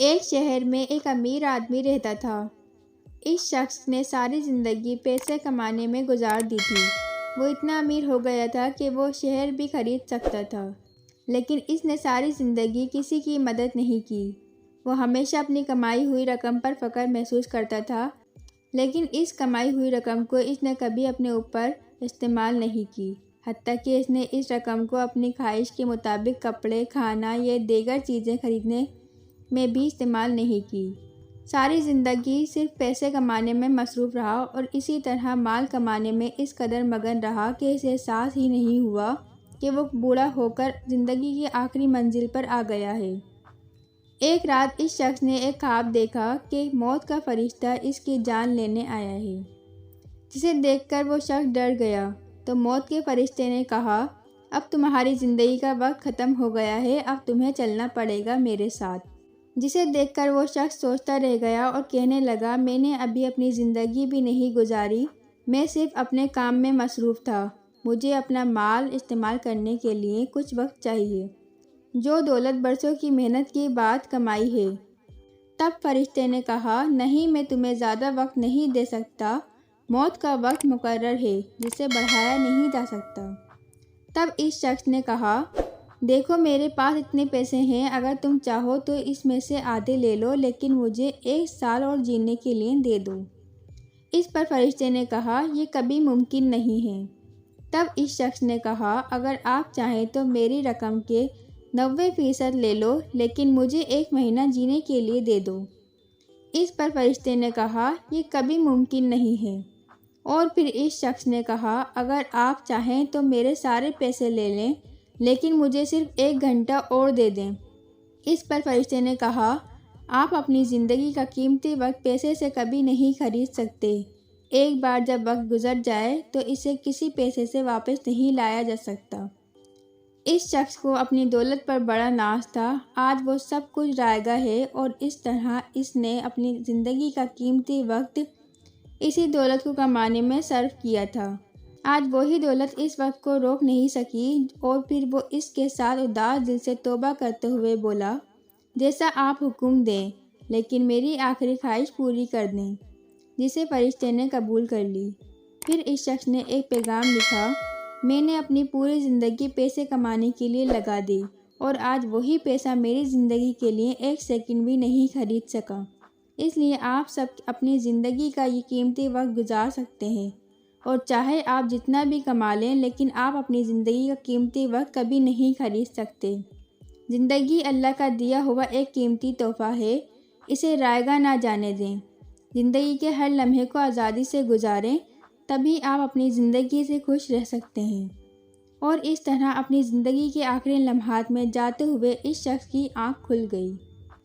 ایک شہر میں ایک امیر آدمی رہتا تھا۔ اس شخص نے ساری زندگی پیسے کمانے میں گزار دی تھی۔ وہ اتنا امیر ہو گیا تھا کہ وہ شہر بھی خرید سکتا تھا، لیکن اس نے ساری زندگی کسی کی مدد نہیں کی۔ وہ ہمیشہ اپنی کمائی ہوئی رقم پر فخر محسوس کرتا تھا، لیکن اس کمائی ہوئی رقم کو اس نے کبھی اپنے اوپر استعمال نہیں کی، حتیٰ کہ اس نے اس رقم کو اپنی خواہش کے مطابق کپڑے، کھانا یا دیگر چیزیں خریدنے میں بھی استعمال نہیں کی۔ ساری زندگی صرف پیسے کمانے میں مصروف رہا اور اسی طرح مال کمانے میں اس قدر مگن رہا کہ اسے احساس ہی نہیں ہوا کہ وہ بوڑھا ہو کر زندگی کی آخری منزل پر آ گیا ہے۔ ایک رات اس شخص نے ایک خواب دیکھا کہ موت کا فرشتہ اس کی جان لینے آیا ہے، جسے دیکھ کر وہ شخص ڈر گیا۔ تو موت کے فرشتے نے کہا، اب تمہاری زندگی کا وقت ختم ہو گیا ہے، اب تمہیں چلنا پڑے گا میرے ساتھ۔ جسے دیکھ کر وہ شخص سوچتا رہ گیا اور کہنے لگا، میں نے ابھی اپنی زندگی بھی نہیں گزاری، میں صرف اپنے کام میں مصروف تھا، مجھے اپنا مال استعمال کرنے کے لیے کچھ وقت چاہیے، جو دولت برسوں کی محنت کے بعد کمائی ہے۔ تب فرشتے نے کہا، نہیں، میں تمہیں زیادہ وقت نہیں دے سکتا، موت کا وقت مقرر ہے جسے بڑھایا نہیں جا سکتا۔ تب اس شخص نے کہا، دیکھو میرے پاس اتنے پیسے ہیں، اگر تم چاہو تو اس میں سے آدھے لے لو، لیکن مجھے 1 سال اور جینے کے لیے دے دو۔ اس پر فرشتے نے کہا، یہ کبھی ممکن نہیں ہے۔ تب اس شخص نے کہا، اگر آپ چاہیں تو میری رقم کے 90% لے لو، لیکن مجھے 1 مہینہ جینے کے لیے دے دو۔ اس پر فرشتے نے کہا، یہ کبھی ممکن نہیں ہے۔ اور پھر اس شخص نے کہا، اگر آپ چاہیں تو میرے سارے پیسے لے لیں، لیکن مجھے صرف 1 گھنٹہ اور دے دیں۔ اس پر فرشتے نے کہا، آپ اپنی زندگی کا قیمتی وقت پیسے سے کبھی نہیں خرید سکتے۔ ایک بار جب وقت گزر جائے تو اسے کسی پیسے سے واپس نہیں لایا جا سکتا۔ اس شخص کو اپنی دولت پر بڑا ناز تھا۔ آج وہ سب کچھ رائے گاں ہے اور اس طرح اس نے اپنی زندگی کا قیمتی وقت اسی دولت کو کمانے میں صرف کیا تھا۔ آج وہی دولت اس وقت کو روک نہیں سکی اور پھر وہ اس کے ساتھ اداس دل سے توبہ کرتے ہوئے بولا، جیسا آپ حکم دیں، لیکن میری آخری خواہش پوری کر دیں، جسے فرشتے نے قبول کر لی۔ پھر اس شخص نے ایک پیغام لکھا، میں نے اپنی پوری زندگی پیسے کمانے کے لیے لگا دی اور آج وہی پیسہ میری زندگی کے لیے 1 سیکنڈ بھی نہیں خرید سکا۔ اس لیے آپ سب اپنی زندگی کا یہ قیمتی وقت گزار سکتے ہیں، اور چاہے آپ جتنا بھی کما لیں، لیکن آپ اپنی زندگی کا قیمتی وقت کبھی نہیں خرید سکتے۔ زندگی اللہ کا دیا ہوا ایک قیمتی تحفہ ہے، اسے رائے گاں نہ جانے دیں۔ زندگی کے ہر لمحے کو آزادی سے گزاریں، تبھی آپ اپنی زندگی سے خوش رہ سکتے ہیں۔ اور اس طرح اپنی زندگی کے آخری لمحات میں جاتے ہوئے اس شخص کی آنکھ کھل گئی۔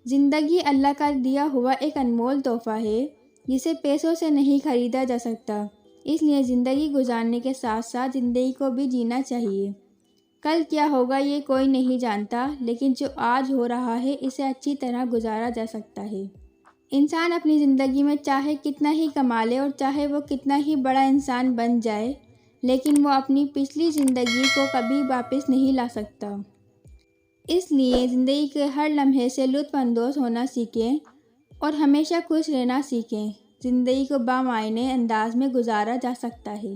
زندگی اللہ کا دیا ہوا ایک انمول تحفہ ہے، جسے پیسوں سے نہیں خریدا جا سکتا۔ اس لیے زندگی گزارنے کے ساتھ ساتھ زندگی کو بھی جینا چاہیے۔ کل کیا ہوگا یہ کوئی نہیں جانتا، لیکن جو آج ہو رہا ہے اسے اچھی طرح گزارا جا سکتا ہے۔ انسان اپنی زندگی میں چاہے کتنا ہی کما لے اور چاہے وہ کتنا ہی بڑا انسان بن جائے، لیکن وہ اپنی پچھلی زندگی کو کبھی واپس نہیں لا سکتا۔ اس لیے زندگی کے ہر لمحے سے لطف اندوز ہونا سیکھیں اور ہمیشہ خوش رہنا سیکھیں۔ زندگی کو بامعنی انداز میں گزارا جا سکتا ہے۔